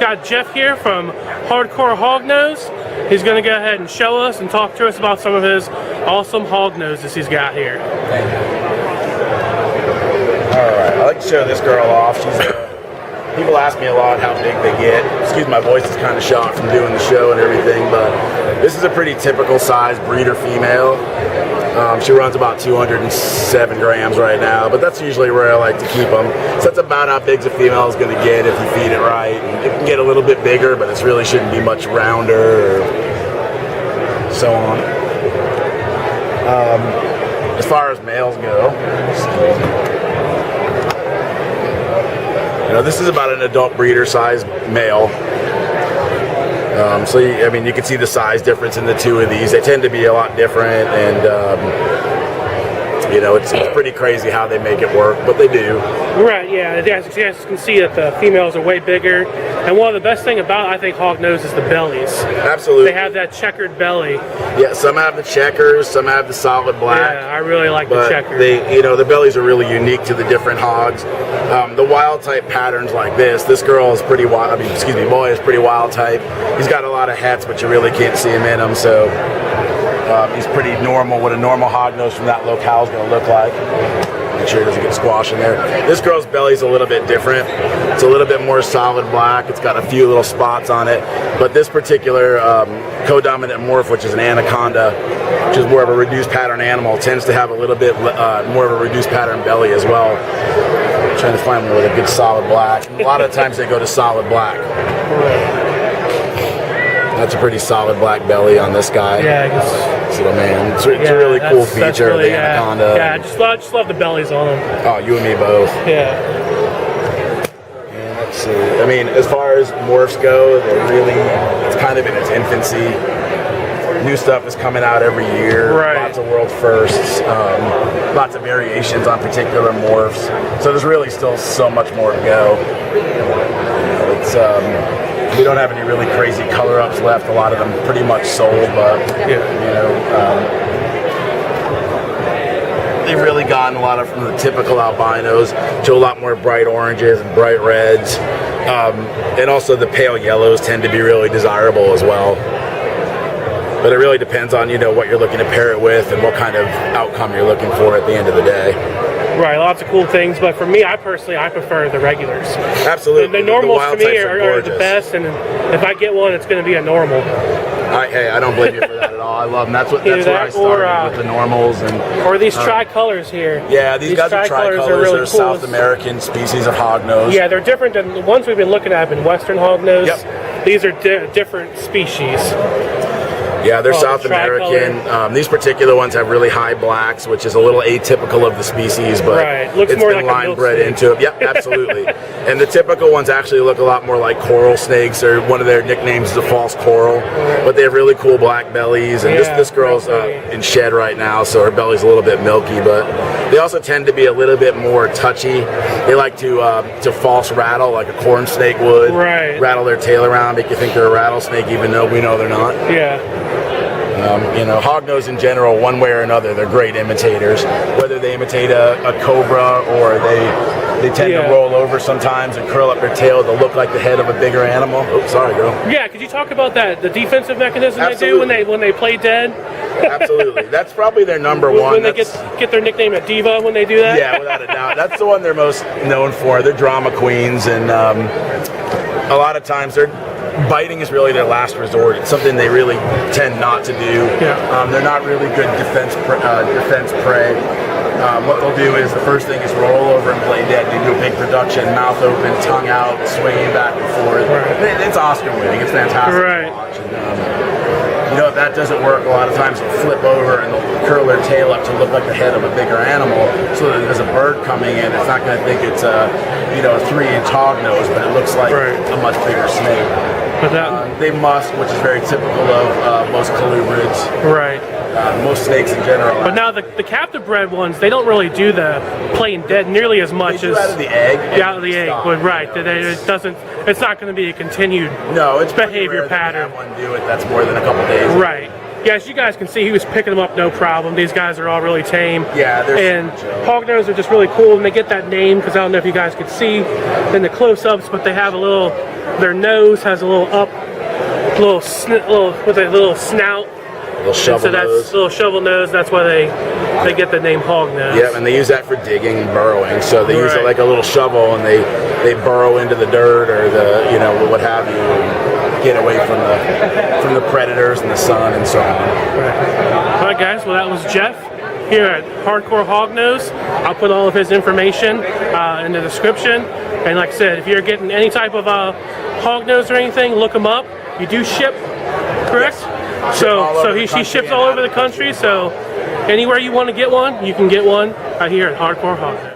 got Jeff here from Hardcore Hognose. He's going to go ahead and show us and talk to us about some of his awesome hognoses he's got here. Alright, I like to show this girl off. People ask me a lot how big they get. Excuse my voice is kind of shot from doing the show and everything, but this is a pretty typical size breeder female. She runs about 207 grams right now, but that's usually where I like to keep them. So that's about how big a female is going to get if you feed it right. And it can get a little bit bigger, but it really shouldn't be much rounder or so on. As far as males go, this is about an adult breeder size male. So I mean, you can see the size difference in the two of these. They tend to be a lot different, and it's pretty crazy how they make it work, but they do. Right, yeah. As you guys can see that the females are way bigger. And one of the best thing about, I think, Hognose is the bellies. Absolutely. They have that checkered belly. Yeah, some have the checkers, some have the solid black. Yeah, I really like the checkers. The bellies are really unique to the different hogs. The wild type patterns like this girl is pretty wild. Boy is pretty wild type. He's got a lot of hats, but you really can't see him in them. So he's pretty normal. What a normal hognose from that locale is going to look like. Make sure he doesn't get squashed in there. This girl's belly's a little bit different. It's a little bit more solid black. It's got a few little spots on it. But this particular co-dominant morph, which is an anaconda, which is more of a reduced pattern animal, tends to have a little bit more of a reduced pattern belly as well. I'm trying to find one with a good solid black. A lot of times they go to solid black. That's a pretty solid black belly on this guy. Yeah, I guess. This little man. It's a really cool feature of the anaconda. Yeah, I just love the bellies on them. Oh, you and me both. Yeah. And let's see. I mean, as far as morphs go, it's kind of in its infancy. New stuff is coming out every year. Right. Lots of world firsts. Lots of variations on particular morphs. So there's really still so much more to go. We don't have any really crazy color ups left. A lot of them pretty much sold, but they've really gotten a lot of from the typical albinos to a lot more bright oranges and bright reds, and also the pale yellows tend to be really desirable as well. But it really depends on what you're looking to pair it with and what kind of outcome you're looking for at the end of the day. Right, lots of cool things, but for me, I prefer the regulars. Absolutely. The normals for me are the best, and if I get one, it's going to be a normal. Hey, I don't blame you for that at all. I love them. That's where I started with the normals or these tricolors here. Yeah, these guys are tricolors. Are really They're cool. South American species of hognose. Yeah, they're different than the ones we've been looking at in Western hognose. Yep. These are different species. Yeah, they're South American. These particular ones have really high blacks, which is a little atypical of the species, but looks it's more been like line bred into it. Yep, absolutely. And the typical ones actually look a lot more like coral snakes, or one of their nicknames is a false coral. But they have really cool black bellies, and this girl's in shed right now, so her belly's a little bit milky, but they also tend to be a little bit more touchy. They like to false rattle like a corn snake would. Right. Rattle their tail around, make you think they're a rattlesnake, even though we know they're not. Yeah. Hognose in general, one way or another, they're great imitators. Whether they imitate a cobra or they tend to roll over sometimes and curl up their tail to look like the head of a bigger animal. Oh, sorry, girl. Yeah, could you talk about the defensive mechanism they do when they play dead? Absolutely. That's probably their number one. When they get their nickname at Diva when they do that? Yeah, without a doubt. That's the one they're most known for. They're drama queens, and a lot of times biting is really their last resort. It's something they really tend not to do. Yeah. They're not really good defense prey. What they'll do is the first thing is roll over and play dead. They do a big production, mouth open, tongue out, swinging back and forth. Right. It's Oscar winning. It's fantastic to watch. And, if that doesn't work, a lot of times they'll flip over and they'll curl their tail up to look like the head of a bigger animal, so that there's a bird coming in, it's not going to think it's a 3-inch hognose, but it looks like a much bigger snake. But they must, which is very typical of most colubrids. Right. Most snakes in general. But now the captive bred ones, they don't really do the playing dead nearly as much they do as out of the egg. Yeah, out of the egg. But it's not going to be a continued it's behavior pattern. pattern. Have one do it. That's more than a couple days. Right. yeah, as you guys can see, he was picking them up no problem. These guys are all really tame. Yeah, they're and Hognose are just really cool, and they get that name because I don't know if you guys could see in the close-ups, but they have a little. Their nose has a little little snout. Little shovel so that's nose. little shovel nose. That's why they get the name Hognose. Yeah, and they use that for digging and burrowing. So they use it like a little shovel, and they burrow into the dirt or the what have you, and get away from the predators and the sun and so on. All right, guys. Well, that was Jeff here at Hardcore Hognose. I'll put all of his information in the description. And like I said, if you're getting any type of Hognose or anything, look him up. You do ship, correct? So he ships all over the country. So anywhere you want to get one, you can get one here at Hardcore Hognose.